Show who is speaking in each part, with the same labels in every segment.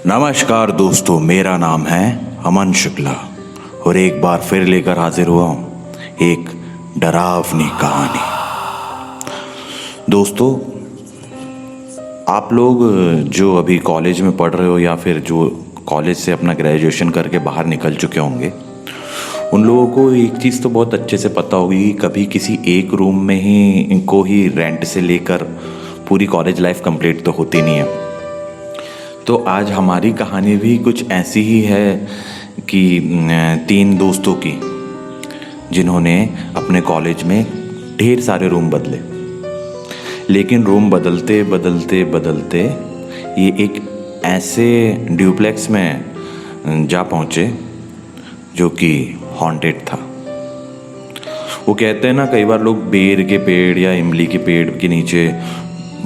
Speaker 1: नमस्कार दोस्तों, मेरा नाम है अमन शुक्ला और एक बार फिर लेकर हाजिर हुआ हूँ एक डरावनी कहानी। दोस्तों, आप लोग जो अभी कॉलेज में पढ़ रहे हो या फिर जो कॉलेज से अपना ग्रेजुएशन करके बाहर निकल चुके होंगे, उन लोगों को एक चीज़ तो बहुत अच्छे से पता होगी कि कभी किसी एक रूम में ही इनको ही रेंट से लेकर पूरी कॉलेज लाइफ कंप्लीट तो होती नहीं है। तो आज हमारी कहानी भी कुछ ऐसी ही है कि 3 दोस्तों की, जिन्होंने अपने कॉलेज में ढेर सारे रूम बदले, लेकिन रूम बदलते बदलते बदलते ये एक ऐसे ड्यूप्लेक्स में जा पहुँचे जो कि हॉन्टेड था। वो कहते हैं ना, कई बार लोग बेर के पेड़ या इमली के पेड़ के नीचे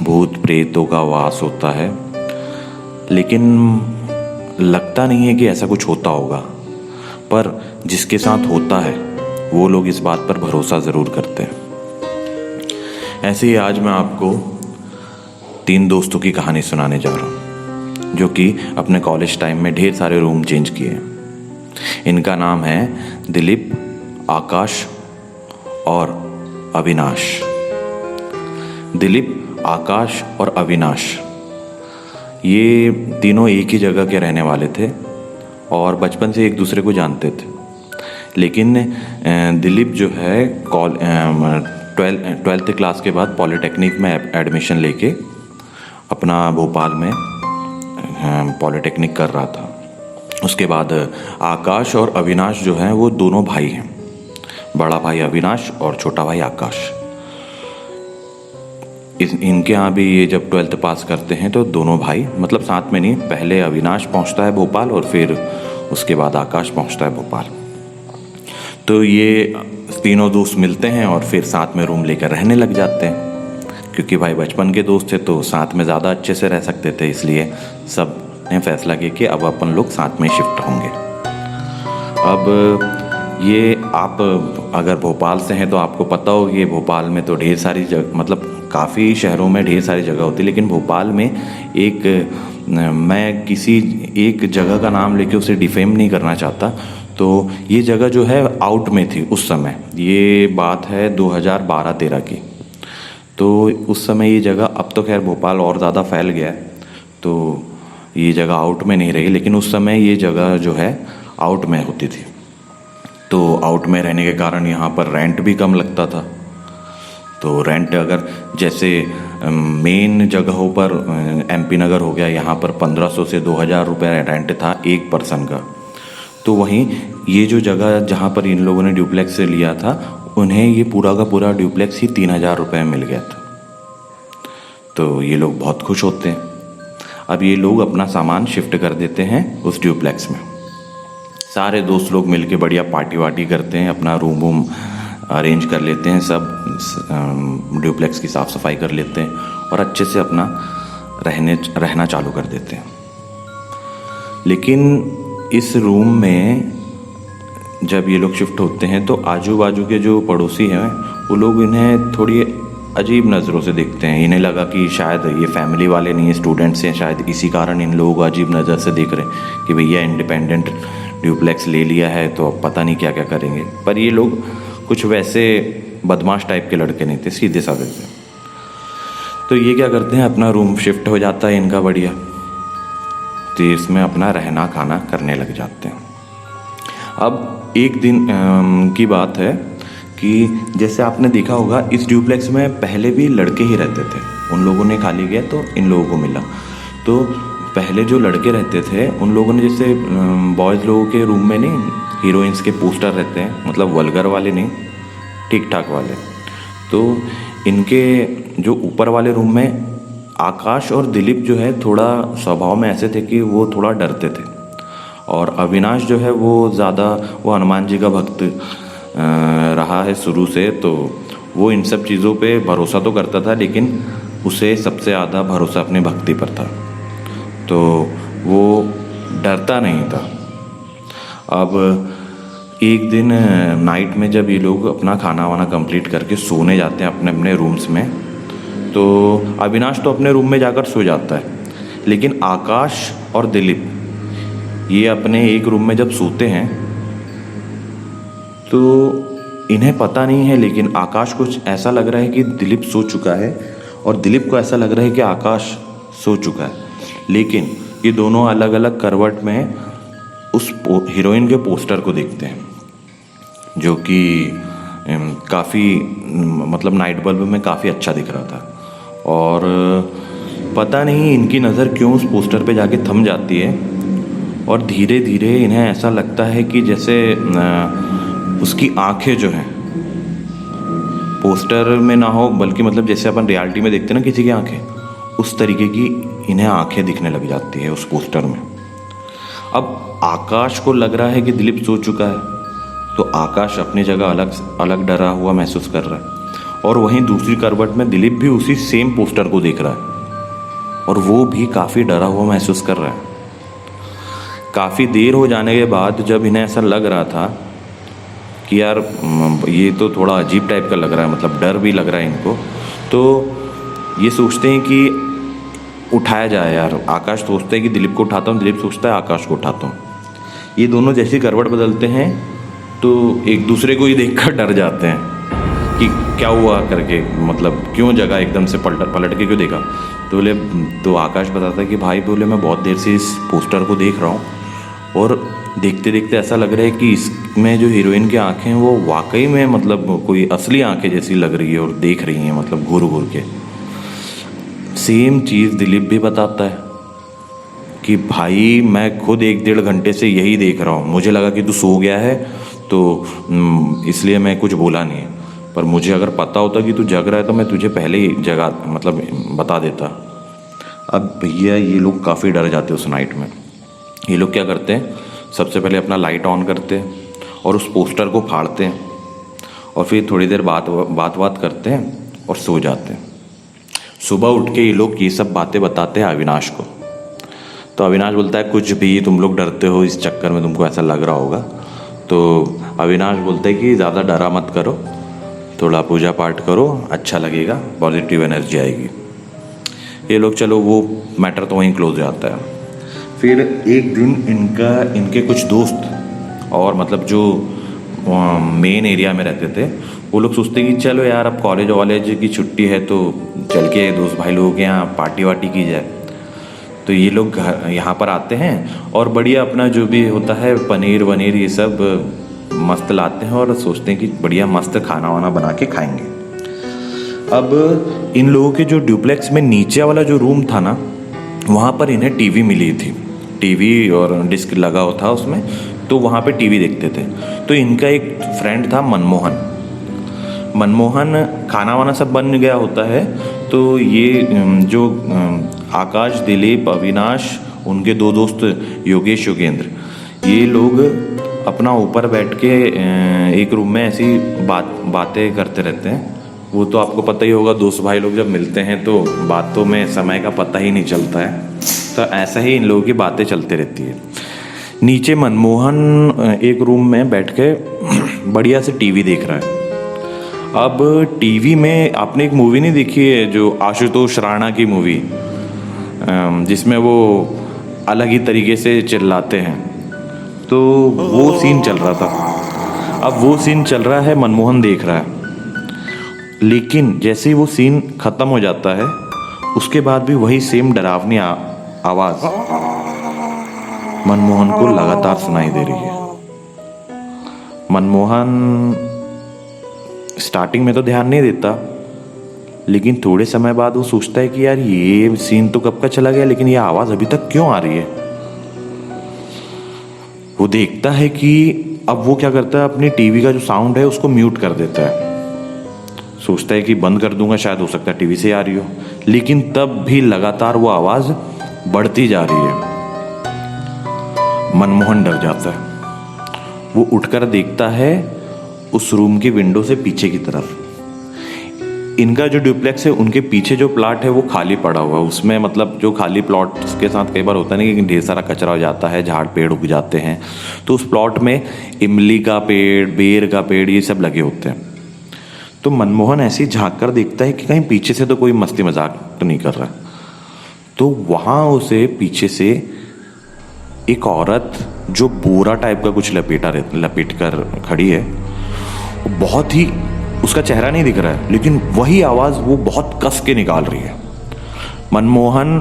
Speaker 1: भूत प्रेतों का वास होता है, लेकिन लगता नहीं है कि ऐसा कुछ होता होगा। पर जिसके साथ होता है वो लोग इस बात पर भरोसा ज़रूर करते हैं। ऐसे ही आज मैं आपको 3 दोस्तों की कहानी सुनाने जा रहा हूँ जो कि अपने कॉलेज टाइम में ढेर सारे रूम चेंज किए। इनका नाम है दिलीप, आकाश और अविनाश। दिलीप, आकाश और अविनाश ये तीनों एक ही जगह के रहने वाले थे और बचपन से एक दूसरे को जानते थे। लेकिन दिलीप जो है 12th क्लास के बाद पॉलिटेक्निक में एडमिशन लेके अपना भोपाल में पॉलिटेक्निक कर रहा था। उसके बाद आकाश और अविनाश जो हैं वो दोनों भाई हैं, बड़ा भाई अविनाश और छोटा भाई आकाश। इनके यहाँ भी ये जब 12th पास करते हैं तो दोनों भाई, मतलब साथ में नहीं, पहले अविनाश पहुँचता है भोपाल और फिर उसके बाद आकाश पहुँचता है भोपाल। तो ये तीनों दोस्त मिलते हैं और फिर साथ में रूम लेकर रहने लग जाते हैं। क्योंकि भाई बचपन के दोस्त थे तो साथ में ज़्यादा अच्छे से रह सकते थे, इसलिए सब ने फैसला किया कि अब अपन लोग साथ में शिफ्ट होंगे। अब ये आप अगर भोपाल से हैं तो आपको पता हो कि भोपाल में तो ढेर सारी जगह, मतलब काफ़ी शहरों में ढेर सारी जगह होती है, लेकिन भोपाल में एक, मैं किसी एक जगह का नाम लेके उसे डिफेम नहीं करना चाहता, तो ये जगह जो है आउट में थी उस समय। ये बात है 2012-13 की। तो उस समय ये जगह, अब तो खैर भोपाल और ज़्यादा फैल गया है तो ये जगह आउट में नहीं रही, लेकिन उस समय ये जगह जो है आउट में होती थी। तो आउट में रहने के कारण यहाँ पर रेंट भी कम लगता था। तो रेंट अगर जैसे मेन जगहों पर MP नगर हो गया, यहाँ पर 1500 से 2000 रुपये रेंट था एक पर्सन का। तो वहीं ये जो जगह जहाँ पर इन लोगों ने ड्यूप्लेक्स से लिया था, उन्हें ये पूरा का पूरा ड्यूप्लेक्स ही 3000 रुपये में मिल गया था। तो ये लोग बहुत खुश होते हैं। अब ये लोग अपना सामान शिफ्ट कर देते हैं उस ड्यूप्लेक्स में। सारे दोस्त लोग मिलके बढ़िया पार्टी वार्टी करते हैं, अपना रूम वूम अरेंज कर लेते हैं, सब ड्यूप्लेक्स की साफ़ सफाई कर लेते हैं और अच्छे से अपना रहना चालू कर देते हैं। लेकिन इस रूम में जब ये लोग शिफ्ट होते हैं तो आजू बाजू के जो पड़ोसी हैं वो लोग इन्हें थोड़ी अजीब नज़रों से देखते हैं। इन्हें लगा कि शायद ये फैमिली वाले नहीं, स्टूडेंट्स हैं, शायद इसी कारण इन लोगों को अजीब नज़र से देख रहे हैं कि भैया इंडिपेंडेंट ड्यूप्लेक्स ले लिया है तो अब पता नहीं क्या क्या करेंगे। पर ये लोग कुछ वैसे बदमाश टाइप के लड़के नहीं थे, सीधे साधे थे। तो ये क्या करते हैं, अपना रूम शिफ्ट हो जाता है इनका बढ़िया, तो इसमें अपना रहना खाना करने लग जाते हैं। अब एक दिन की बात है कि जैसे आपने देखा होगा इस ड्यूप्लेक्स में पहले भी लड़के ही रहते थे। उन लोगों ने खाली किया तो इन लोगों को मिला। तो पहले जो लड़के रहते थे उन लोगों ने, जैसे बॉयज़ लोगों के रूम में नहीं हीरोइंस के पोस्टर रहते हैं, मतलब वल्गर वाले नहीं, ठीक ठाक वाले। तो इनके जो ऊपर वाले रूम में आकाश और दिलीप जो है थोड़ा स्वभाव में ऐसे थे कि वो थोड़ा डरते थे, और अविनाश जो है वो ज़्यादा, वो हनुमान जी का भक्त रहा है शुरू से, तो वो इन सब चीज़ों पे भरोसा तो करता था, लेकिन उसे सबसे ज़्यादा भरोसा अपनी भक्ति पर था। तो वो डरता नहीं था। अब एक दिन नाइट में जब ये लोग अपना खाना वाना कंप्लीट करके सोने जाते हैं अपने अपने रूम्स में, तो अविनाश तो अपने रूम में जाकर सो जाता है, लेकिन आकाश और दिलीप ये अपने एक रूम में जब सोते हैं तो इन्हें पता नहीं है, लेकिन आकाश कुछ ऐसा लग रहा है कि दिलीप सो चुका है और दिलीप को ऐसा लग रहा है कि आकाश सो चुका है। लेकिन ये दोनों अलग अलग करवट में उस हीरोइन के पोस्टर को देखते हैं, जो कि काफ़ी मतलब नाइट बल्ब में काफ़ी अच्छा दिख रहा था। और पता नहीं इनकी नज़र क्यों उस पोस्टर पे जाके थम जाती है और धीरे धीरे इन्हें ऐसा लगता है कि जैसे उसकी आंखें जो हैं पोस्टर में ना हो, बल्कि मतलब जैसे अपन रियलिटी में देखते हैं ना किसी की आंखें, उस तरीके की इन्हें आंखें दिखने लग जाती है उस पोस्टर में। अब आकाश को लग रहा है कि दिलीप सो चुका है, तो आकाश अपनी जगह अलग अलग डरा हुआ महसूस कर रहा है और वहीं दूसरी करवट में दिलीप भी उसी सेम पोस्टर को देख रहा है और वो भी काफ़ी डरा हुआ महसूस कर रहा है। काफ़ी देर हो जाने के बाद जब इन्हें ऐसा लग रहा था कि यार ये तो थोड़ा अजीब टाइप का लग रहा है, मतलब डर भी लग रहा है इनको, तो ये सोचते हैं कि उठाया जाए यार। आकाश सोचता है कि दिलीप को उठाता हूँ, दिलीप सोचता है आकाश को उठाता हूँ। ये दोनों जैसे करवट बदलते हैं तो एक दूसरे को ही देखकर डर जाते हैं कि क्या हुआ करके, मतलब क्यों जगह एकदम से पलट के क्यों देखा। तो आकाश बताता है कि भाई बोले मैं बहुत देर से इस पोस्टर को देख रहा हूँ और देखते देखते ऐसा लग रहा है कि इसमें जो हीरोइन की आंखें हैं वो वाकई में मतलब कोई असली आंखें जैसी लग रही है और देख रही हैं, मतलब घूर घूर के। सेम चीज़ दिलीप भी बताता है कि भाई मैं खुद 1-1.5 घंटे से यही देख रहा हूँ, मुझे लगा कि तू सो गया है तो इसलिए मैं कुछ बोला नहीं है, पर मुझे अगर पता होता कि तू जग रहा है तो मैं तुझे पहले ही जगा मतलब बता देता। अब भैया ये लोग काफ़ी डर जाते हैं उस नाइट में। ये लोग क्या करते हैं, सबसे पहले अपना लाइट ऑन करते हैं और उस पोस्टर को फाड़ते हैं और फिर थोड़ी देर बात करते हैं और सो जाते हैं। सुबह उठ के ये लोग ये सब बातें बताते हैं अविनाश को। तो अविनाश बोलता है कुछ भी तुम लोग डरते हो, इस चक्कर में तुमको ऐसा लग रहा होगा। तो अविनाश बोलता है कि ज़्यादा डरा मत करो, थोड़ा पूजा पाठ करो, अच्छा लगेगा, पॉजिटिव एनर्जी आएगी। ये लोग चलो वो मैटर तो वहीं क्लोज हो जाता है। फिर एक दिन इनके कुछ दोस्त और मतलब जो मेन एरिया में रहते थे वो लोग सोचते हैं कि चलो यार अब कॉलेज की छुट्टी है तो चल के दोस्त भाई लोगों के यहाँ पार्टी वार्टी की जाए। तो ये लोग यहाँ पर आते हैं और बढ़िया अपना जो भी होता है पनीर वनीर ये सब मस्त लाते हैं और सोचते हैं कि बढ़िया मस्त खाना वाना बना के खाएंगे। अब इन लोगों के जो ड्यूप्लेक्स में नीचे वाला जो रूम था ना, वहाँ पर इन्हें टीवी मिली थी, टीवी और डिस्क लगा हुआ था उसमें, तो वहाँ पे टीवी देखते थे। तो इनका एक फ्रेंड था मनमोहन, खाना वाना सब बन गया होता है। तो ये जो आकाश, दिलीप, अविनाश, उनके 2 दोस्त योगेश, योगेंद्र, ये लोग अपना ऊपर बैठ के एक रूम में ऐसी बातें करते रहते हैं। वो तो आपको पता ही होगा, दोस्त भाई लोग जब मिलते हैं तो बातों में समय का पता ही नहीं चलता है। तो ऐसा ही इन लोगों की बातें चलती रहती है। नीचे मनमोहन एक रूम में बैठ के बढ़िया से टीवी देख रहा है। अब टीवी में आपने एक मूवी नहीं देखी है जो आशुतोष राणा की मूवी, जिसमें वो अलग ही तरीके से चिल्लाते हैं, तो वो सीन चल रहा था। अब वो सीन चल रहा है, मनमोहन देख रहा है, लेकिन जैसे ही वो सीन ख़त्म हो जाता है उसके बाद भी वही सेम डरावनी आवाज़ मनमोहन को लगातार सुनाई दे रही है। मनमोहन स्टार्टिंग में तो ध्यान नहीं देता, लेकिन थोड़े समय बाद वो सोचता है कि यार ये सीन तो कब का चला गया, लेकिन ये आवाज़ अभी तक क्यों आ रही है। वो देखता है कि अब वो क्या करता है, अपनी टीवी का जो साउंड है उसको म्यूट कर देता है। सोचता है कि बंद कर दूंगा, शायद हो सकता है टीवी से आ रही हो, लेकिन तब भी लगातार वो आवाज़ बढ़ती जा रही है। मनमोहन डर जाता है। वो उठकर देखता है उस रूम की विंडो से पीछे की तरफ। इनका जो ड्यूप्लेक्स है उनके पीछे जो प्लॉट है वो खाली पड़ा हुआ है। उसमें मतलब जो खाली प्लॉट के साथ कई बार होता नहीं कि ढेर सारा कचरा हो जाता है, झाड़ पेड़ उग जाते हैं, तो उस प्लॉट में इमली का पेड़, बेर का पेड़, ये सब लगे होते हैं। तो मनमोहन ऐसे ही झाँक कर देखता है कि कहीं पीछे से तो कोई मस्ती मजाक तो नहीं कर रहा। तो वहाँ उसे पीछे से एक औरत जो बोरा टाइप का कुछ लपेट कर खड़ी है, बहुत ही, उसका चेहरा नहीं दिख रहा है लेकिन वही आवाज़ वो बहुत कस के निकाल रही है। मनमोहन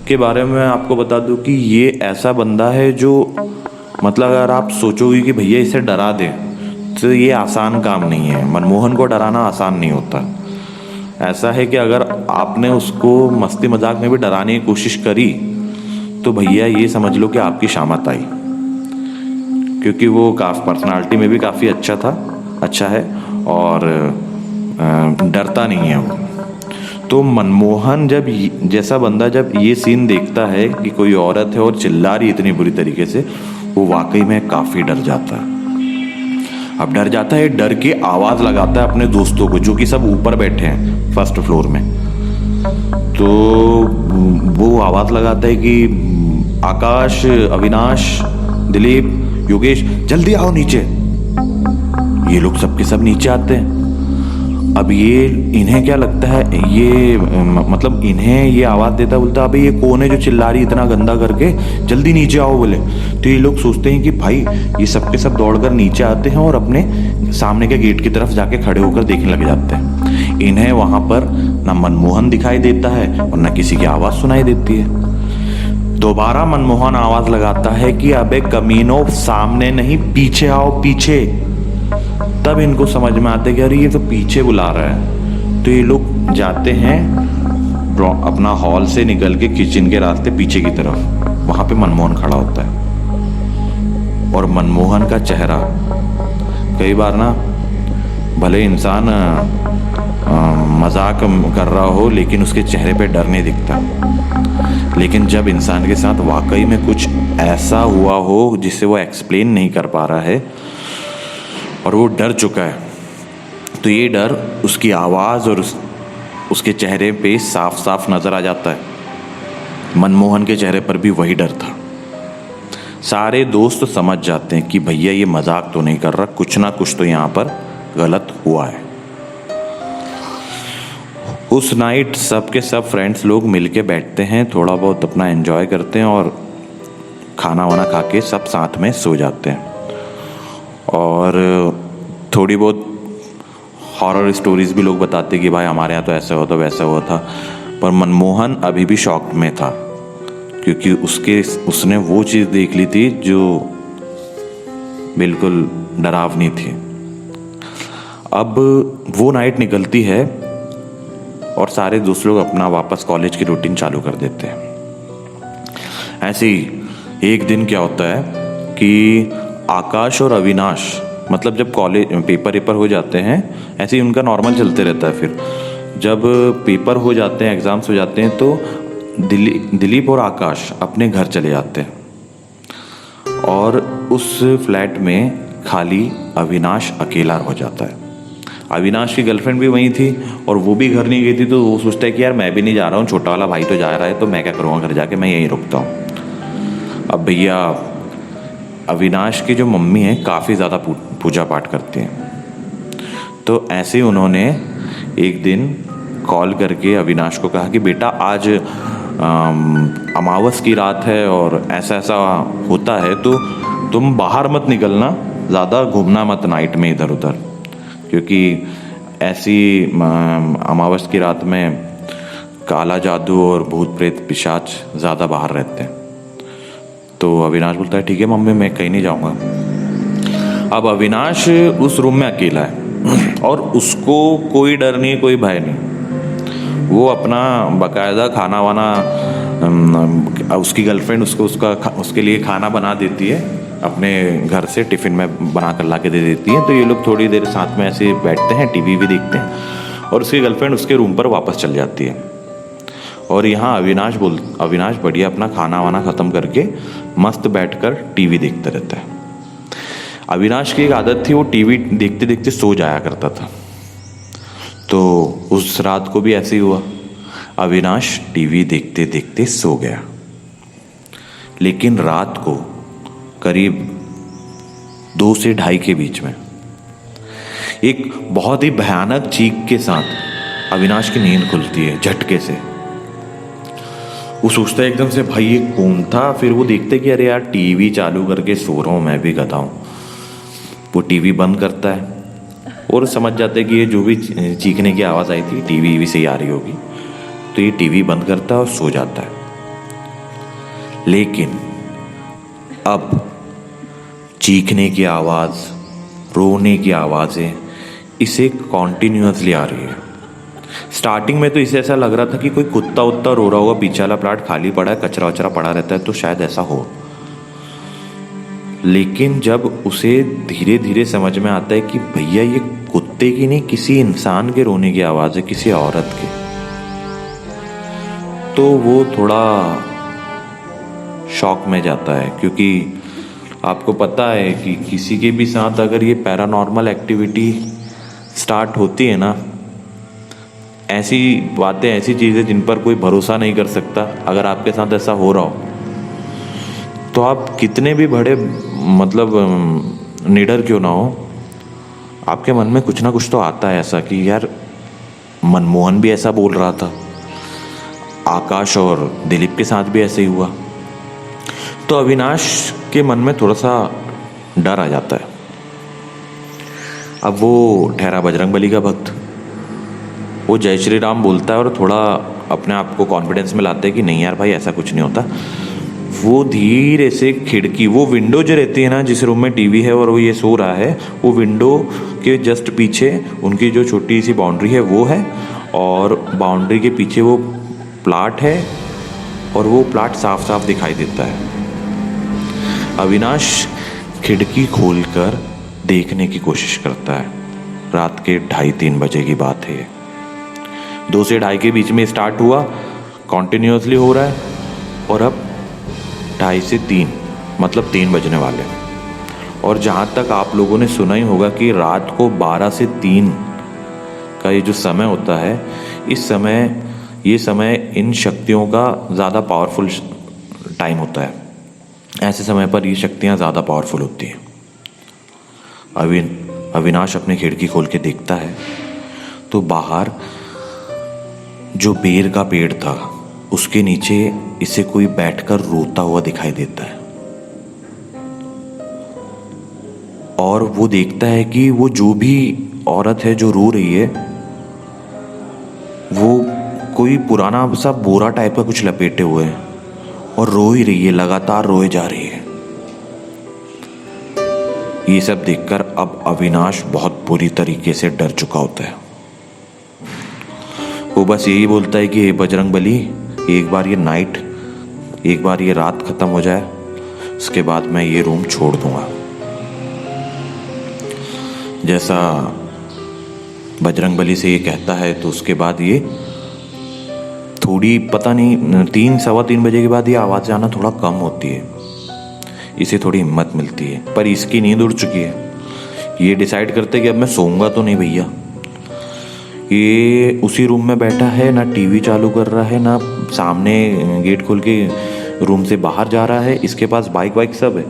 Speaker 1: के बारे में आपको बता दूं कि ये ऐसा बंदा है जो, मतलब अगर आप सोचोगे कि भैया इसे डरा दें तो ये आसान काम नहीं है। मनमोहन को डराना आसान नहीं होता। ऐसा है कि अगर आपने उसको मस्ती मजाक में भी डराने की कोशिश करी तो भैया ये समझ लो कि आपकी शामत आई, क्योंकि वो पर्सनालिटी में भी काफ़ी अच्छा है और डरता नहीं है वो। तो मनमोहन जैसा बंदा जब ये सीन देखता है कि कोई औरत है और चिल्ला रही इतनी बुरी तरीके से, वो वाकई में काफ़ी डर जाता है। अब डर जाता है, डर के आवाज़ लगाता है अपने दोस्तों को जो कि सब ऊपर बैठे हैं फर्स्ट फ्लोर में। तो वो आवाज़ लगाता है कि आकाश, अविनाश, दिलीप, योगेश, जल्दी आओ नीचे। ये लोग सबके सब नीचे आते हैं। अब ये इन्हें क्या लगता है, ये मतलब इन्हें ये आवाज़ देता, बोलता अबे ये कौन है जो चिल्ला रही इतना गंदा करके, जल्दी नीचे आओ बोले। तो ये लोग सोचते हैं कि भाई ये सबके सब दौड़कर नीचे आते हैं और अपने सामने के गेट की तरफ जाके खड़े होकर देखने लग जाते हैं। इन्हें वहाँ पर ना मनमोहन दिखाई देता है और ना किसी की आवाज़ सुनाई देती है। दोबारा मनमोहन आवाज़ लगाता है कि अबे कमीनो, सामने नहीं पीछे आओ, पीछे। तब इनको समझ में आता है कि अरे ये तो पीछे बुला रहा है। तो ये लोग जाते हैं अपना हॉल से निकल के किचन के रास्ते पीछे की तरफ। वहाँ पे मनमोहन खड़ा होता है और मनमोहन का चेहरा, कई बार ना भले इंसान मजाक कर रहा हो लेकिन उसके चेहरे पे डर नहीं दिखता, लेकिन जब इंसान के साथ वाकई में कुछ ऐसा हुआ हो जिसे वो एक्सप्लेन नहीं कर पा रहा है और वो डर चुका है, तो ये डर उसकी आवाज़ और उसके चेहरे पे साफ साफ नज़र आ जाता है। मनमोहन के चेहरे पर भी वही डर था। सारे दोस्त समझ जाते हैं कि भैया ये मजाक तो नहीं कर रहा, कुछ ना कुछ तो यहाँ पर गलत हुआ है। उस नाइट सब के सब फ्रेंड्स लोग मिलके बैठते हैं, थोड़ा बहुत अपना एंजॉय करते हैं और खाना वाना खा के सब साथ में सो जाते हैं। और थोड़ी बहुत हॉरर स्टोरीज भी लोग बताते हैं कि भाई हमारे यहाँ तो ऐसा हुआ था, वैसा हुआ था। पर मनमोहन अभी भी शॉक में था, क्योंकि उसने वो चीज़ देख ली थी जो बिल्कुल डरावनी थी। अब वो नाइट निकलती है और सारे दोस्त लोग अपना वापस कॉलेज की रूटीन चालू कर देते हैं। ऐसे ही एक दिन क्या होता है कि आकाश और अविनाश, मतलब जब कॉलेज पेपर हो जाते हैं, ऐसे ही उनका नॉर्मल चलते रहता है। फिर जब पेपर हो जाते हैं, एग्ज़ाम्स हो जाते हैं, तो दिलीप और आकाश अपने घर चले जाते हैं और उस फ्लैट में खाली अविनाश अकेला हो जाता है। अविनाश की गर्लफ्रेंड भी वहीं थी और वो भी घर नहीं गई थी, तो वो सोचता है कि यार मैं भी नहीं जा रहा हूँ, छोटा वाला भाई तो जा रहा है, तो मैं क्या करूँगा घर जाके, मैं यहीं रुकता हूँ। अब भैया अविनाश की जो मम्मी है काफ़ी ज़्यादा पूजा पाठ करती हैं, तो ऐसे ही उन्होंने एक दिन कॉल करके अविनाश को कहा कि बेटा आज अमावस की रात है और ऐसा ऐसा होता है, तो तुम बाहर मत निकलना, ज़्यादा घूमना मत नाइट में इधर उधर, क्योंकि ऐसी अमावस की रात में काला जादू और भूत प्रेत पिशाच ज़्यादा बाहर रहते हैं। तो अविनाश बोलता है ठीक है मम्मी, मैं कहीं नहीं जाऊँगा। अब अविनाश उस रूम में अकेला है और उसको कोई डर नहीं, कोई भय नहीं। वो अपना बाकायदा खाना वाना, उसकी गर्लफ्रेंड उसके लिए खाना बना देती है, अपने घर से टिफ़िन में बना कर ला के दे देती है। तो ये लोग थोड़ी देर साथ में ऐसे बैठते हैं, टीवी भी देखते हैं और उसकी गर्लफ्रेंड उसके रूम पर वापस चल जाती है। और यहाँ अविनाश बढ़िया अपना खाना वाना ख़त्म करके मस्त बैठकर टीवी देखते रहता है। अविनाश की एक आदत थी, वो टीवी देखते देखते सो जाया करता था। तो उस रात को भी ऐसे ही हुआ, अविनाश टीवी देखते देखते सो गया। लेकिन रात को करीब 2 से 2:30 के बीच में एक बहुत ही भयानक चीख के साथ अविनाश की नींद खुलती है झटके से। वो सोचता है एकदम से भाई ये कौन था, फिर वो देखते कि अरे यार टीवी चालू करके सो रहा हूँ, मैं भी गधा हूँ। वो टीवी बंद करता है और समझ जाते हैं कि ये जो भी चीखने की आवाज़ आई थी टीवी से ही आ रही होगी, तो ये टीवी बंद करता है और सो जाता है। लेकिन अब चीखने की आवाज़, रोने की आवाज़ें इसे कॉन्टिन्यूसली आ रही है। स्टार्टिंग में तो इसे ऐसा लग रहा था कि कोई कुत्ता उत्ता रो रहा होगा, पीछे वाला प्लाट खाली पड़ा है, कचरा वचरा पड़ा रहता है तो शायद ऐसा हो। लेकिन जब उसे धीरे धीरे समझ में आता है कि भैया ये कुत्ते की नहीं, किसी इंसान के रोने की आवाज़ है, किसी औरत की, तो वो थोड़ा शॉक में जाता है। क्योंकि आपको पता है कि किसी के भी साथ अगर ये पैरानॉर्मल एक्टिविटी स्टार्ट होती है ना, ऐसी बातें, ऐसी चीज़ें जिन पर कोई भरोसा नहीं कर सकता, अगर आपके साथ ऐसा हो रहा हो तो आप कितने भी बड़े मतलब निडर क्यों ना हो, आपके मन में कुछ ना कुछ तो आता है ऐसा कि यार मनमोहन भी ऐसा बोल रहा था, आकाश और दिलीप के साथ भी ऐसे ही हुआ। तो अविनाश के मन में थोड़ा सा डर आ जाता है। अब वो ठहरा बजरंगबली का भक्त, वो जय श्री राम बोलता है और थोड़ा अपने आप को कॉन्फिडेंस में लाता है कि नहीं यार भाई ऐसा कुछ नहीं होता। वो धीरे से खिड़की, वो विंडो जो रहती है ना जिस रूम में टीवी है और वो ये सो रहा है, वो विंडो के जस्ट पीछे उनकी जो छोटी सी बाउंड्री है वो है, और बाउंड्री के पीछे वो प्लाट है और वो प्लाट साफ साफ दिखाई देता है। अविनाश खिड़की खोलकर देखने की कोशिश करता है। रात के 2:30-3 बजे की बात है। 2 से 2:30 के बीच में स्टार्ट हुआ, कॉन्टिन्यूसली हो रहा है और अब 2:30 से 3 मतलब 3 बजने वाले। और जहाँ तक आप लोगों ने सुना ही होगा कि रात को 12 से 3 का ये जो समय होता है, ये समय इन शक्तियों का ज़्यादा पावरफुल टाइम होता है। ऐसे समय पर ये शक्तियाँ ज़्यादा पावरफुल होती हैं। अविनाश अपनी खिड़की खोल के देखता है तो बाहर जो बेर का पेड़ था उसके नीचे इसे कोई बैठकर रोता हुआ दिखाई देता है। और वो देखता है कि वो जो भी औरत है जो रो रही है वो कोई पुराना सा बोरा टाइप का कुछ लपेटे हुए है और रो ही रही है, लगातार रोए जा रही है। ये सब देखकर अब अविनाश बहुत बुरी तरीके से डर चुका होता है। वो बस यही बोलता है कि हे बजरंगबली, एक बार ये रात खत्म हो जाए, उसके बाद मैं ये रूम छोड़ दूंगा। जैसा बजरंगबली से ये कहता है तो उसके बाद ये थोड़ी, पता नहीं 3-3:15 बजे के बाद ये आवाज़ आना थोड़ा कम होती है। इसे थोड़ी हिम्मत मिलती है, पर इसकी नींद उड़ चुकी है। ये डिसाइड करते कि अब मैं सोऊंगा तो नहीं भैया। ये उसी रूम में बैठा है, ना टीवी चालू कर रहा है, ना सामने गेट खोल के रूम से बाहर जा रहा है। इसके पास बाइक वाइक सब है,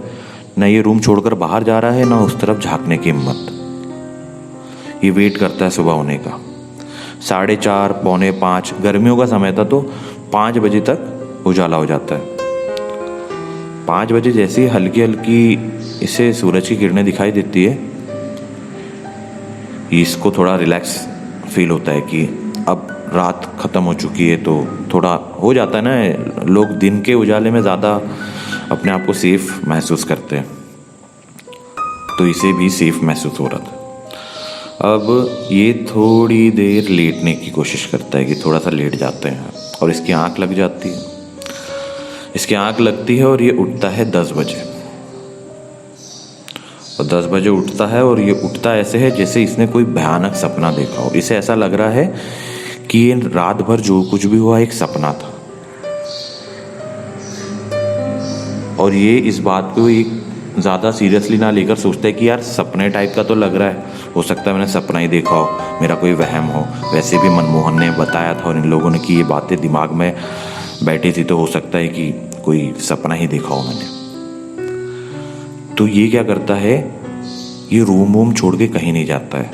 Speaker 1: ना ये रूम छोड़कर बाहर जा रहा है, ना उस तरफ झांकने की हिम्मत। ये वेट करता है सुबह होने का। 4:30, 4:45 गर्मियों का समय था तो 5 बजे तक उजाला हो जाता है। 5 बजे जैसे ही हल्की हल्की इसे सूरज की किरणें दिखाई देती है, इसको थोड़ा रिलैक्स फील होता है कि अब रात ख़त्म हो चुकी है। तो थोड़ा हो जाता है ना, लोग दिन के उजाले में ज़्यादा अपने आप को सेफ महसूस करते हैं, तो इसे भी सेफ महसूस हो रहा था। अब ये थोड़ी देर लेटने की कोशिश करता है कि थोड़ा सा लेट जाते हैं, और इसकी आंख लग जाती है। इसकी आंख लगती है और ये उठता है 10 बजे। और 10 बजे उठता है और ये उठता ऐसे है जैसे इसने कोई भयानक सपना देखा हो। इसे ऐसा लग रहा है कि ये रात भर जो कुछ भी हुआ एक सपना था। और ये इस बात को एक ज़्यादा सीरियसली ना लेकर सोचता है कि यार सपने टाइप का तो लग रहा है, हो सकता है मैंने सपना ही देखा हो, मेरा कोई वहम हो। वैसे भी मनमोहन ने बताया था और इन लोगों ने कि ये बातें दिमाग में बैठी थी, तो हो सकता है कि कोई सपना ही देखा हो मैंने। तो ये क्या करता है, ये रूम वूम छोड़ के कहीं नहीं जाता है।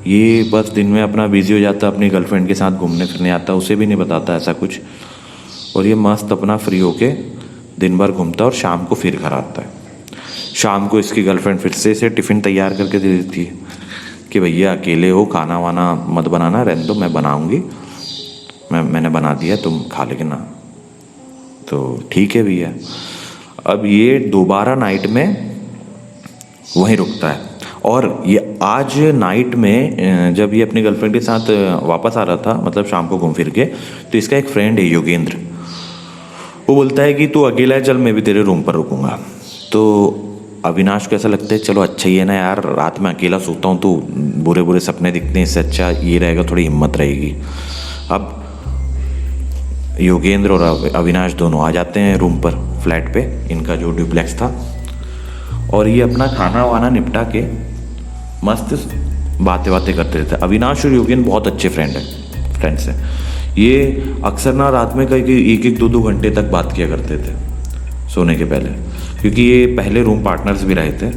Speaker 1: ये बस दिन में अपना बिजी हो जाता है, अपनी गर्लफ्रेंड के साथ घूमने फिरने आता है, उसे भी नहीं बताता ऐसा कुछ। और ये मस्त अपना फ्री होके दिन भर घूमता है और शाम को फिर घर आता है। शाम को इसकी गर्लफ्रेंड फिर से इसे टिफ़िन तैयार करके दे देती है कि भैया अकेले हो, खाना वाना मत बनाना, रहने दो, मैं बनाऊंगी, मैंने बना दिया, तुम खा लेना। तो ठीक है भैया। अब ये दोबारा नाइट में वहीं रुकता है और ये आज नाइट में जब ये अपनी गर्लफ्रेंड के साथ वापस आ रहा था, मतलब शाम को घूम फिर के, तो इसका एक फ्रेंड है योगेंद्र, वो बोलता है कि तू अकेला है, चल मैं भी तेरे रूम पर रुकूंगा। तो अविनाश को ऐसा लगता है चलो अच्छा ही है ना यार, रात में अकेला सोता हूँ तो बुरे बुरे सपने दिखते हैं, इससे अच्छा ये रहेगा, थोड़ी हिम्मत रहेगी। अब योगेंद्र और अविनाश दोनों आ जाते हैं रूम पर, फ्लैट पे, इनका जो डुप्लेक्स था, और ये अपना खाना वाना निपटा के मस्त बातें करते रहते हैं। अविनाश और योगेंद्र बहुत अच्छे फ्रेंड्स हैं। ये अक्सर ना रात में कई एक 2 घंटे तक बात किया करते थे सोने के पहले, क्योंकि ये पहले रूम पार्टनर्स भी रहे थे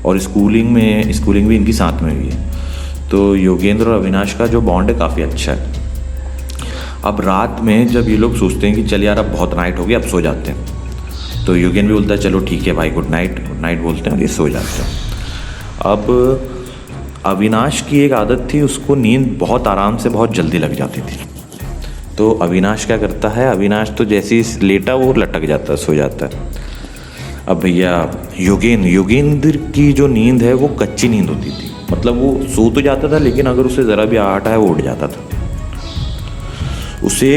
Speaker 1: और स्कूलिंग भी इनकी साथ में हुई है। तो योगेंद्र और अविनाश का जो बॉन्ड है काफ़ी अच्छा है। अब रात में जब ये लोग सोचते हैं कि चल यार अब बहुत नाइट हो गई, अब सो जाते हैं, तो योगेंद्र भी बोलता है चलो ठीक है भाई, गुड नाइट बोलते हैं और ये सो जाते हैं। अब अविनाश की एक आदत थी, उसको नींद बहुत आराम से बहुत जल्दी लग जाती थी। तो अविनाश क्या करता है, अविनाश तो जैसे ही लेटा वो लटक जाता है, सो जाता है। अब भैया योगेंद्र की जो नींद है वो कच्ची नींद होती थी, मतलब वो सो तो जाता था लेकिन अगर उसे ज़रा भी आहट आए वो उठ जाता था। उसे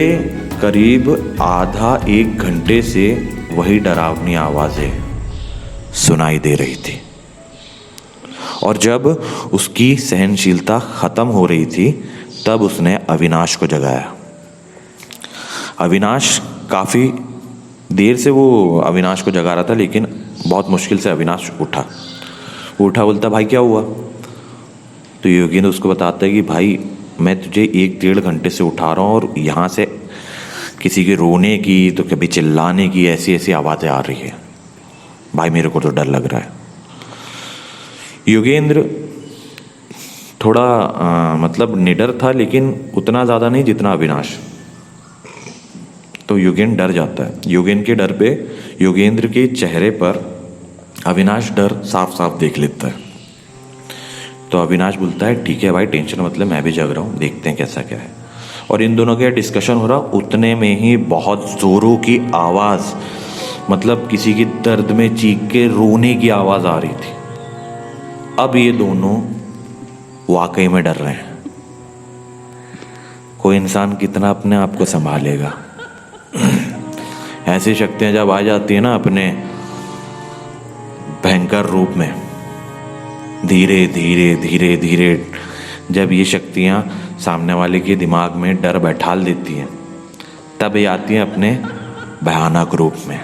Speaker 1: करीब आधा 1 घंटे से वही डरावनी आवाज़ें सुनाई दे रही थी और जब उसकी सहनशीलता ख़त्म हो रही थी तब उसने अविनाश को जगाया। अविनाश काफ़ी देर से वो अविनाश को जगा रहा था, लेकिन बहुत मुश्किल से अविनाश उठा। वो उठा, बोलता भाई क्या हुआ? तो योगेंद्र उसको बताता है कि भाई मैं तुझे 1-1.5 घंटे से उठा रहा हूँ और यहाँ से किसी के रोने की तो कभी चिल्लाने की ऐसी आवाज़ें आ रही है, भाई मेरे को तो डर लग रहा है। योगेंद्र थोड़ा मतलब निडर था, लेकिन उतना ज़्यादा नहीं जितना अविनाश। तो योगेंद्र डर जाता है। योगेंद्र के डर पे योगेंद्र के चेहरे पर अविनाश डर साफ साफ देख लेता है। तो अविनाश बोलता है ठीक है भाई, टेंशन मतलब मैं भी जग रहा हूँ, देखते हैं कैसा क्या है। और इन दोनों का डिस्कशन हो रहा, उतने में ही बहुत ज़ोरों की आवाज़, मतलब किसी की दर्द में चीख के रोने की आवाज़ आ रही थी। अब ये दोनों वाकई में डर रहे हैं। कोई इंसान कितना अपने आप को संभालेगा। ऐसी शक्तियां जब आ जाती है ना अपने भयंकर रूप में, धीरे धीरे जब ये शक्तियां सामने वाले के दिमाग में डर बैठाल देती हैं, तब ये आती हैं अपने भयानक रूप में।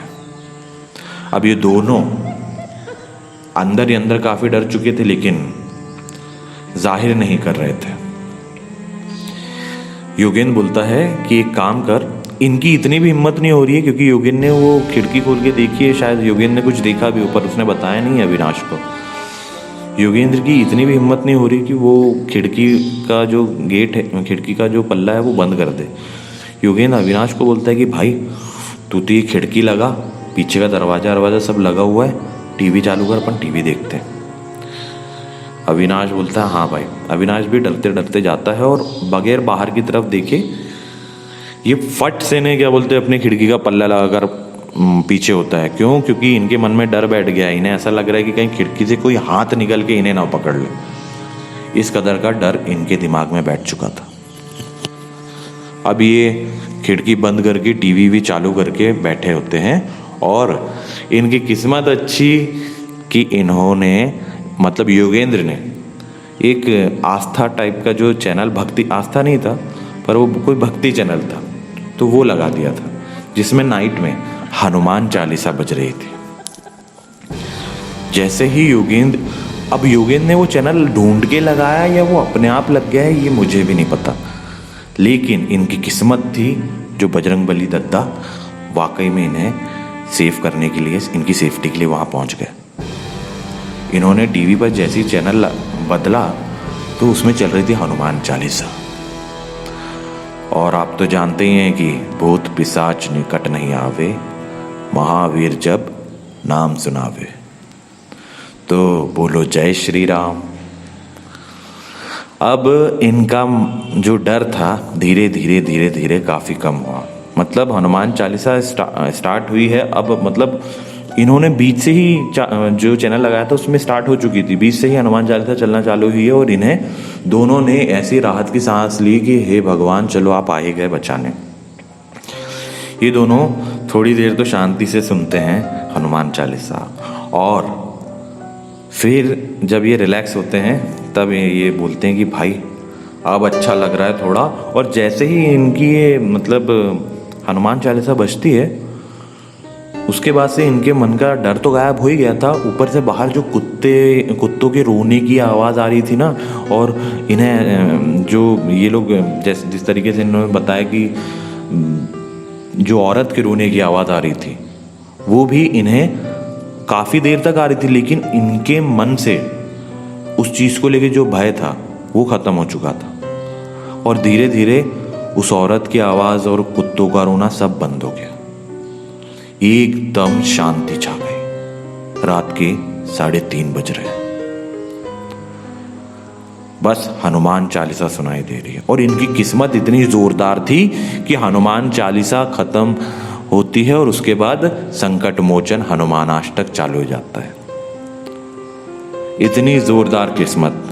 Speaker 1: अब ये दोनों अंदर ही अंदर काफी डर चुके थे, लेकिन जाहिर नहीं कर रहे थे। योगेंद्र बोलता है कि एक काम कर, इनकी इतनी भी हिम्मत नहीं हो रही है, क्योंकि योगेंद्र ने वो खिड़की खोल के देखी है, शायद योगेंद्र ने कुछ देखा भी ऊपर, उसने बताया नहीं अविनाश को। योगेंद्र की इतनी भी हिम्मत नहीं हो रही कि वो खिड़की का जो गेट है, खिड़की का जो पल्ला है वो बंद कर दे। योगेंद्र अविनाश को बोलता है कि भाई तू तो ये खिड़की लगा, पीछे का दरवाजा सब लगा हुआ है, टीवी चालू कर, अपन टीवी देखते हैं। अविनाश बोलता है हाँ भाई। अविनाश भी डरते डरते जाता है और बगैर बाहर की तरफ देखे ये फट से ने क्या बोलते हैं अपनी खिड़की का पल्ला लगाकर पीछे होता है। क्यों? क्योंकि इनके मन में डर बैठ गया। इन्हें ऐसा लग रहा है कि कहीं खिड़की से कोई हाथ निकल के इन्हें ना पकड़ ले। इस कदर का डर इनके दिमाग में बैठ चुका था। अब ये खिड़की बंद करके टीवी भी चालू करके बैठे होते हैं और इनकी किस्मत अच्छी कि इन्होंने, मतलब योगेंद्र ने, एक आस्था टाइप का जो चैनल, भक्ति आस्था नहीं था पर वो कोई भक्ति चैनल था, तो वो लगा दिया था जिसमें नाइट में हनुमान चालीसा बज रही थी। जैसे ही योगेंद्र ने वो चैनल ढूंढ के लगाया या वो अपने आप लग गया है ये मुझे भी नहीं पता, लेकिन इनकी किस्मत थी जो बजरंगबली दत्ता वाकई में इन्हें सेव करने के लिए, इनकी सेफ्टी के लिए वहाँ पहुँच गए। इन्होंने टीवी पर जैसी चैनल बदला तो उसमें चल रही थी हनुमान चालीसा। और आप आप तो जानते ही हैं कि भूत पिशाच निकट नहीं आवे, महावीर जब नाम सुनावे। तो बोलो जय श्री राम। अब इनका जो डर था धीरे धीरे धीरे धीरे काफ़ी कम हुआ। मतलब हनुमान चालीसा स्टार्ट हुई है अब, मतलब इन्होंने बीच से ही जो चैनल लगाया था उसमें स्टार्ट हो चुकी थी, बीच से ही हनुमान चालीसा चलना चालू हुई है। और इन्हें दोनों ने ऐसी राहत की सांस ली कि हे भगवान चलो आप आ ही गए बचाने। ये दोनों थोड़ी देर तो शांति से सुनते हैं हनुमान चालीसा, और फिर जब ये रिलैक्स होते हैं तब ये बोलते हैं कि भाई अब अच्छा लग रहा है थोड़ा। और जैसे ही इनकी ये मतलब हनुमान चालीसा बजती है उसके बाद से इनके मन का डर तो गायब हो ही गया था, ऊपर से बाहर जो कुत्तों के रोने की आवाज़ आ रही थी ना, और इन्हें जो ये लोग जिस तरीके से इन्होंने बताया कि जो औरत के रोने की आवाज़ आ रही थी वो भी इन्हें काफ़ी देर तक आ रही थी, लेकिन इनके मन से उस चीज़ को लेके जो भय था वो ख़त्म हो चुका था। और धीरे धीरे उस औरत की आवाज़ और कुत्तों का रोना सब बंद हो गया। एकदम शांति छा गई। रात के 3:30 बज रहे हैं, बस हनुमान चालीसा सुनाई दे रही है। और इनकी किस्मत इतनी जोरदार थी कि हनुमान चालीसा खत्म होती है और उसके बाद संकट मोचन हनुमान अष्टक चालू हो जाता है। इतनी जोरदार किस्मत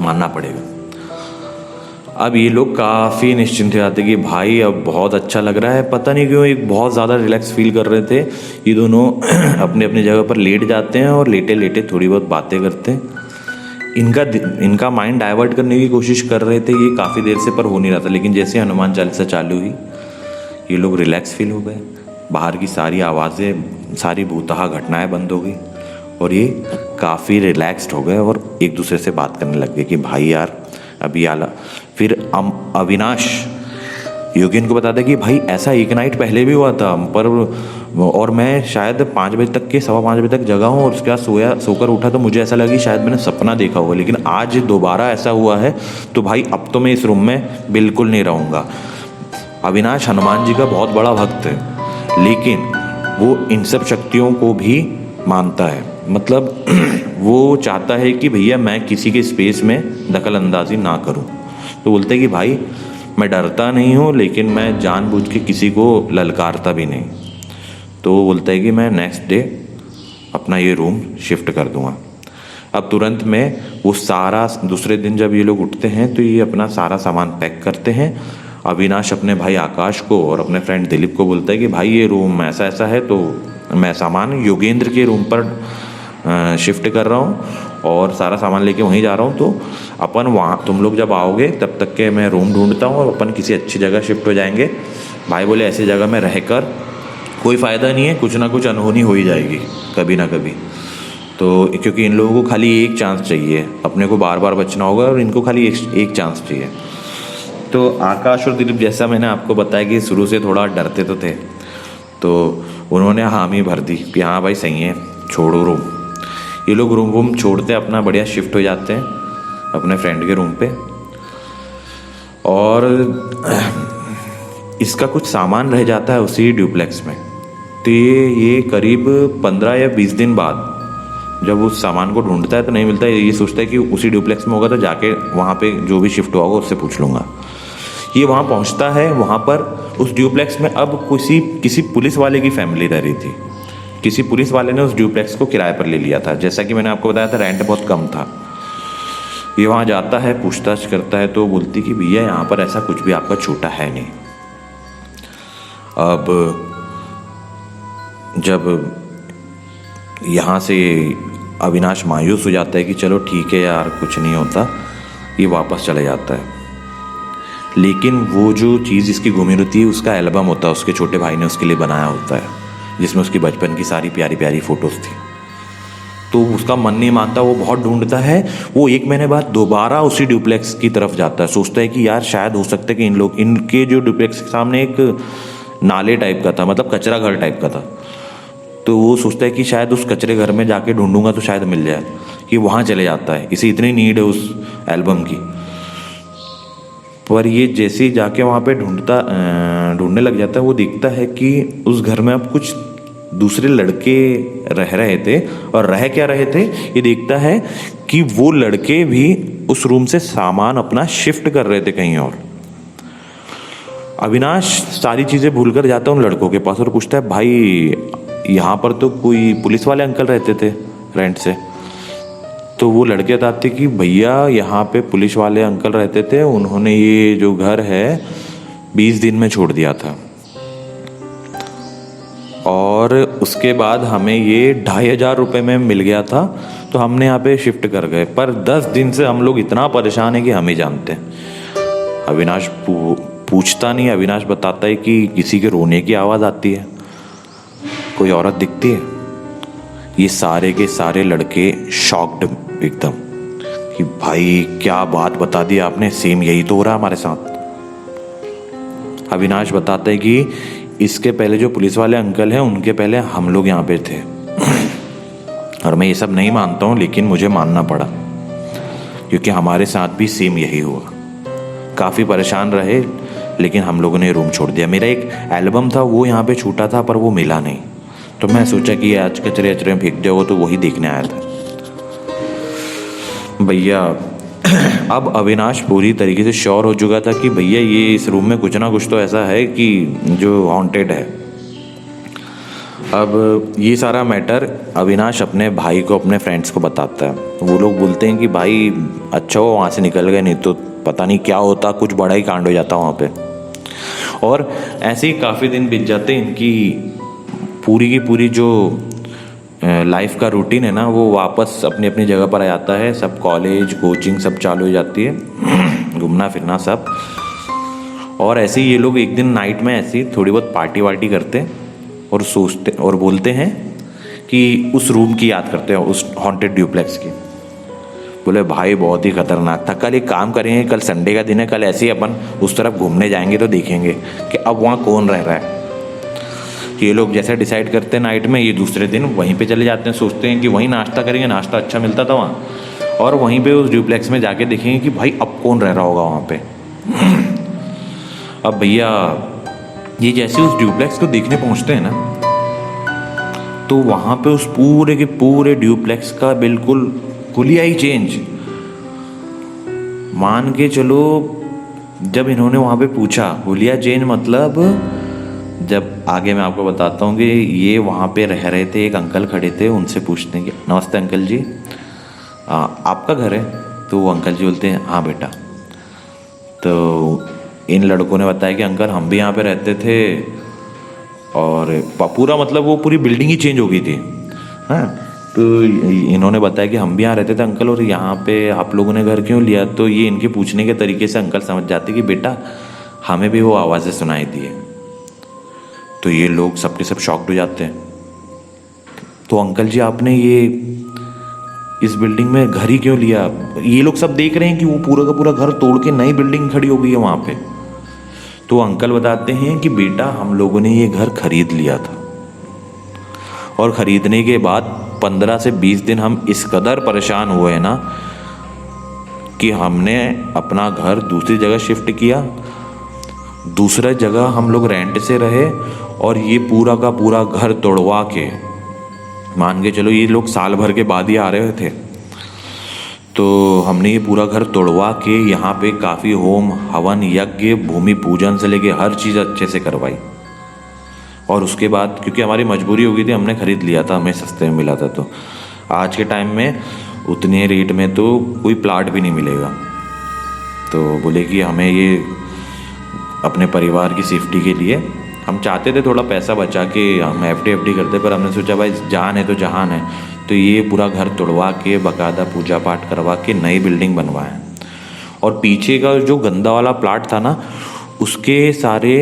Speaker 1: मानना पड़ेगा। अब ये लोग काफ़ी निश्चिंत हो जाते कि भाई अब बहुत अच्छा लग रहा है। पता नहीं क्यों एक बहुत ज़्यादा रिलैक्स फील कर रहे थे। ये दोनों अपने अपनी जगह पर लेट जाते हैं और लेटे लेटे थोड़ी बहुत बातें करते हैं। इनका माइंड डाइवर्ट करने की कोशिश कर रहे थे ये काफ़ी देर से, पर हो नहीं रहा था। लेकिन जैसे हनुमान चालीसा चालू हुई ये लोग रिलैक्स फील हो गए। बाहर की सारी आवाज़ें, सारी भूतहा घटनाएं बंद हो गई और ये काफ़ी रिलैक्स्ड हो गए और एक दूसरे से बात करने लग गए कि भाई यार अभी आला। फिर अविनाश योगेन को बताता है कि भाई ऐसा एक नाइट पहले भी हुआ था पर, और मैं शायद 5 बजे तक के 5:15 बजे तक जगा हूँ और उसके बाद सोकर उठा तो मुझे ऐसा लगा कि शायद मैंने सपना देखा हुआ, लेकिन आज दोबारा ऐसा हुआ है तो भाई अब तो मैं इस रूम में बिल्कुल नहीं रहूँगा। अविनाश हनुमान जी का बहुत बड़ा भक्त है, लेकिन वो इन सब शक्तियों को भी मानता है। मतलब वो चाहता है कि भैया मैं किसी के स्पेस में दखल अंदाजी ना करूं। तो बोलते हैं कि भाई मैं डरता नहीं हूं, लेकिन मैं जानबूझ के किसी को ललकारता भी नहीं। तो वो बोलता है कि मैं नेक्स्ट डे अपना ये रूम शिफ्ट कर दूंगा। अब तुरंत में वो सारा, दूसरे दिन जब ये लोग उठते हैं तो ये अपना सारा सामान पैक करते हैं। अविनाश अपने भाई आकाश को और अपने फ्रेंड दिलीप को बोलता है कि भाई ये रूम ऐसा ऐसा है, तो मैं सामान योगेंद्र के रूम पर शिफ्ट कर रहा हूँ और सारा सामान लेके वहीं जा रहा हूँ। तो अपन वहाँ, तुम लोग जब आओगे तब तक के मैं रूम ढूंढता हूँ और अपन किसी अच्छी जगह शिफ्ट हो जाएंगे। भाई बोले ऐसी जगह में रहकर कोई फ़ायदा नहीं है, कुछ ना कुछ अनहोनी हो ही जाएगी कभी ना कभी। तो क्योंकि इन लोगों को खाली एक चांस चाहिए, अपने को बार बार बचना होगा और इनको खाली एक चांस चाहिए। तो आकाश और दिलीप, जैसा मैंने आपको बताया कि शुरू से थोड़ा डरते तो थे, तो उन्होंने हामी भर दी कि हाँ भाई सही है, छोड़ो रूम। ये लोग रूम वूम छोड़ते अपना बढ़िया शिफ्ट हो जाते हैं अपने फ्रेंड के रूम पे। और इसका कुछ सामान रह जाता है उसी ड्यूप्लेक्स में। तो ये करीब 15 या 20 दिन बाद जब उस सामान को ढूंढता है तो नहीं मिलता है। ये सोचता है कि उसी ड्यूप्लेक्स में होगा तो जाके वहाँ पे जो भी शिफ्ट हुआ होगा उससे पूछ लूँगा। ये वहाँ पहुँचता है, वहाँ पर उस ड्यूप्लेक्स में अब किसी पुलिस वाले की फैमिली रह रही थी। किसी पुलिस वाले ने उस ड्यूप्लेक्स को किराए पर ले लिया था। जैसा कि मैंने आपको बताया था रेंट बहुत कम था। ये वहाँ जाता है, पूछताछ करता है तो बोलती कि भैया यहाँ पर ऐसा कुछ भी आपका छूटा है नहीं। अब जब यहाँ से अविनाश मायूस हो जाता है कि चलो ठीक है यार कुछ नहीं होता, ये वापस चले जाता है। लेकिन वो जो चीज़ इसकी गुमी रहती है उसका एल्बम होता है, उसके छोटे भाई ने उसके लिए बनाया होता है, जिसमें उसकी बचपन की सारी प्यारी प्यारी फ़ोटोज़ थी। तो उसका मन नहीं मानता, वो बहुत ढूंढता है। वो 1 महीने बाद दोबारा उसी ड्यूप्लेक्स की तरफ जाता है, सोचता है कि यार शायद हो सकता है कि इनके जो ड्यूप्लेक्स के सामने एक नाले टाइप का था, मतलब कचरा घर टाइप का था। तो वो सोचता है कि शायद उस कचरे घर में जाके ढूंढूंगा तो शायद मिल जाए, कि वहाँ चले जाता है। इसे इतनी नीड है उस एल्बम की। पर ये जैसे ही जाके वहाँ पे ढूंढने लग जाता है, वो देखता है कि उस घर में अब कुछ दूसरे लड़के रह रहे थे। और रह क्या रहे थे, ये देखता है कि वो लड़के भी उस रूम से सामान अपना शिफ्ट कर रहे थे कहीं और। अविनाश सारी चीज़ें भूल कर जाता है उन लड़कों के पास और पूछता है, भाई यहाँ पर तो कोई पुलिस वाले अंकल रहते थे रेंट से। तो वो लड़के बताते कि भैया यहाँ पे पुलिस वाले अंकल रहते थे, उन्होंने ये जो घर है 20 दिन में छोड़ दिया था और उसके बाद हमें ये 2,500 रुपये में मिल गया था, तो हमने यहाँ पे शिफ्ट कर गए। पर 10 दिन से हम लोग इतना परेशान हैं कि हम ही जानते हैं। अविनाश पूछता नहीं, अविनाश बताता है कि किसी के रोने की आवाज़ आती है, कोई औरत दिखती है। ये सारे के सारे लड़के शॉक्ड एकदम कि भाई क्या बात बता दी आपने, सेम यही तो हो रहा है हमारे साथ। अविनाश बताता है कि इसके पहले जो पुलिस वाले अंकल हैं उनके पहले हम लोग यहाँ पे थे और मैं ये सब नहीं मानता हूँ, लेकिन मुझे मानना पड़ा क्योंकि हमारे साथ भी सेम यही हुआ। काफ़ी परेशान रहे, लेकिन हम लोगों ने रूम छोड़ दिया। मेरा एक एल्बम था वो यहाँ पे छूटा था, पर वो मिला नहीं, तो मैं सोचा कि आज कचरे अचरे में फेंक दिया, तो वही देखने आया था भैया। अब अविनाश पूरी तरीके से श्योर हो चुका था कि भैया ये इस रूम में कुछ ना कुछ तो ऐसा है कि जो हॉन्टेड है। अब ये सारा मैटर अविनाश अपने भाई को, अपने फ्रेंड्स को बताता है। वो लोग बोलते हैं कि भाई अच्छा हो वहाँ से निकल गए, नहीं तो पता नहीं क्या होता, कुछ बड़ा ही कांड हो जाता वहाँ पे। और ऐसे ही काफ़ी दिन बीत जाते, इनकी पूरी की पूरी जो लाइफ का रूटीन है ना, वो वापस अपनी अपनी जगह पर आ जाता है। सब कॉलेज कोचिंग सब चालू हो जाती है, घूमना फिरना सब। और ऐसे ही ये लोग एक दिन नाइट में ऐसी थोड़ी बहुत पार्टी वार्टी करते हैं और सोचते और बोलते हैं कि उस रूम की याद करते हैं, उस हॉन्टेड ड्यूप्लेक्स की। बोले भाई बहुत ही खतरनाक था, कल एक काम करेंगे, कल संडे का दिन है, कल ऐसे ही अपन उस तरफ घूमने जाएंगे तो देखेंगे कि अब वहाँ कौन रह रहा है। ये लोग जैसे डिसाइड करते हैं नाइट में, ये दूसरे दिन वहीं पे चले जाते हैं। सोचते हैं कि वहीं नाश्ता करेंगे, नाश्ता अच्छा मिलता था वहाँ, और वहीं पे उस ड्यूप्लेक्स में जाके देखेंगे कि भाई अब कौन रह रहा होगा वहाँ पे। अब भैया ये जैसे उस ड्यूप्लेक्स को देखने पहुँचते हैं ना, तो वहाँ पे उस पूरे के पूरे ड्यूप्लेक्स का बिल्कुल हुलिया ही चेंज। मान के चलो, जब इन्होंने वहाँ पे पूछा हुलिया चेंज मतलब, जब आगे मैं आपको बताता हूँ कि ये वहाँ पे रह रहे थे, एक अंकल खड़े थे, उनसे पूछते हैं कि नमस्ते अंकल जी, आपका घर है? तो वो अंकल जी बोलते हैं हाँ बेटा। तो इन लड़कों ने बताया कि अंकल हम भी यहाँ पे रहते थे, और पूरा मतलब वो पूरी बिल्डिंग ही चेंज हो गई थी। हाँ, तो इन्होंने बताया कि हम भी यहाँ रहते थे अंकल, और यहाँ पे आप लोगों ने घर क्यों लिया? तो ये इनके पूछने के तरीके से अंकल समझ जाते कि बेटा हमें भी वो आवाज़ें सुनाई दी है। तो ये लोग सबके सब शॉक्ड हो जाते हैं। तो अंकल जी आपने ये इस बिल्डिंग में घर ही क्यों लिया? ये लोग सब देख रहे हैं कि वो पूरा का पूरा घर तोड़ के नई बिल्डिंग खड़ी हो गई है वहाँ पे। तो अंकल बताते हैं कि बेटा हम लोगों ने ये घर खरीद लिया था, और ख़रीदने के बाद 15 से 20 दिन हम इस कदर परेशान हुए हैं ना कि हमने अपना घर दूसरी जगह शिफ्ट किया, दूसरा जगह हम लोग रेंट से रहे, और ये पूरा का पूरा घर तोड़वा के, मान के चलो ये लोग साल भर के बाद ही आ रहे थे, तो हमने ये पूरा घर तोड़वा के यहाँ पे काफ़ी होम हवन यज्ञ भूमि पूजन से लेके हर चीज़ अच्छे से करवाई। और उसके बाद क्योंकि हमारी मजबूरी हो गई थी, हमने ख़रीद लिया था, हमें सस्ते में मिला था। तो आज के टाइम में उतने रेट में तो कोई प्लाट भी नहीं मिलेगा। तो बोले कि हमें ये अपने परिवार की सेफ्टी के लिए, हम चाहते थे थोड़ा पैसा बचा के हम एफडी करते, पर हमने सोचा भाई जान है तो जहान है, तो ये पूरा घर तोड़वा के बाकायदा पूजा पाठ करवा के नई बिल्डिंग बनवाया। और पीछे का जो गंदा वाला प्लाट था ना, उसके सारे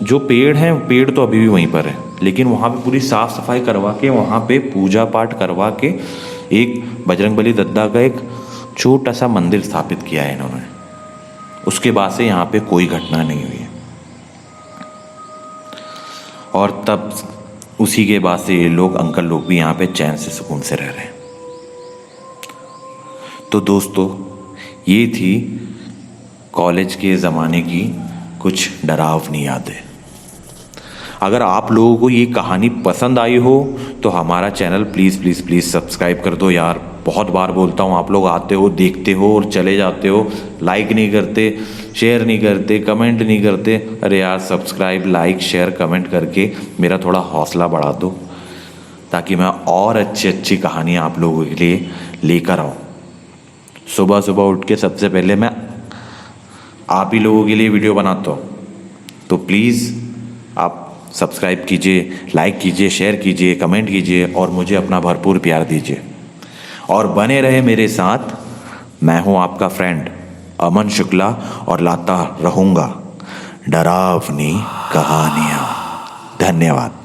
Speaker 1: जो पेड़ हैं, पेड़ तो अभी भी वहीं पर है, लेकिन वहाँ पे पूरी साफ़ सफाई करवा के, वहाँ पे पूजा पाठ करवा के एक बजरंगबली दद्दा का एक छोटा सा मंदिर स्थापित किया है इन्होंने। उसके बाद से यहाँ पे कोई घटना नहीं हुई है। और तब उसी के बाद से ये लोग अंकल लोग भी यहाँ पे चैन से सुकून से रह रहे हैं। तो दोस्तों ये थी कॉलेज के ज़माने की कुछ डरावनी यादें। अगर आप लोगों को ये कहानी पसंद आई हो तो हमारा channel please please please subscribe कर दो यार। बहुत बार बोलता हूँ, आप लोग आते हो, देखते हो और चले जाते हो, लाइक नहीं करते, शेयर नहीं करते, कमेंट नहीं करते। अरे यार, सब्सक्राइब, लाइक, शेयर, कमेंट करके मेरा थोड़ा हौसला बढ़ा दो, ताकि मैं और अच्छी अच्छी कहानियाँ आप लोगों के लिए लेकर आऊँ। सुबह सुबह उठ के सबसे पहले मैं आप ही लोगों के लिए वीडियो बनाता हूँ। तो प्लीज़ आप सब्सक्राइब कीजिए, लाइक कीजिए, शेयर कीजिए, कमेंट कीजिए और मुझे अपना भरपूर प्यार दीजिए और बने रहे मेरे साथ। मैं हूँ आपका फ्रेंड अमन शुक्ला और लाता रहूँगा डरावनी कहानियाँ। धन्यवाद।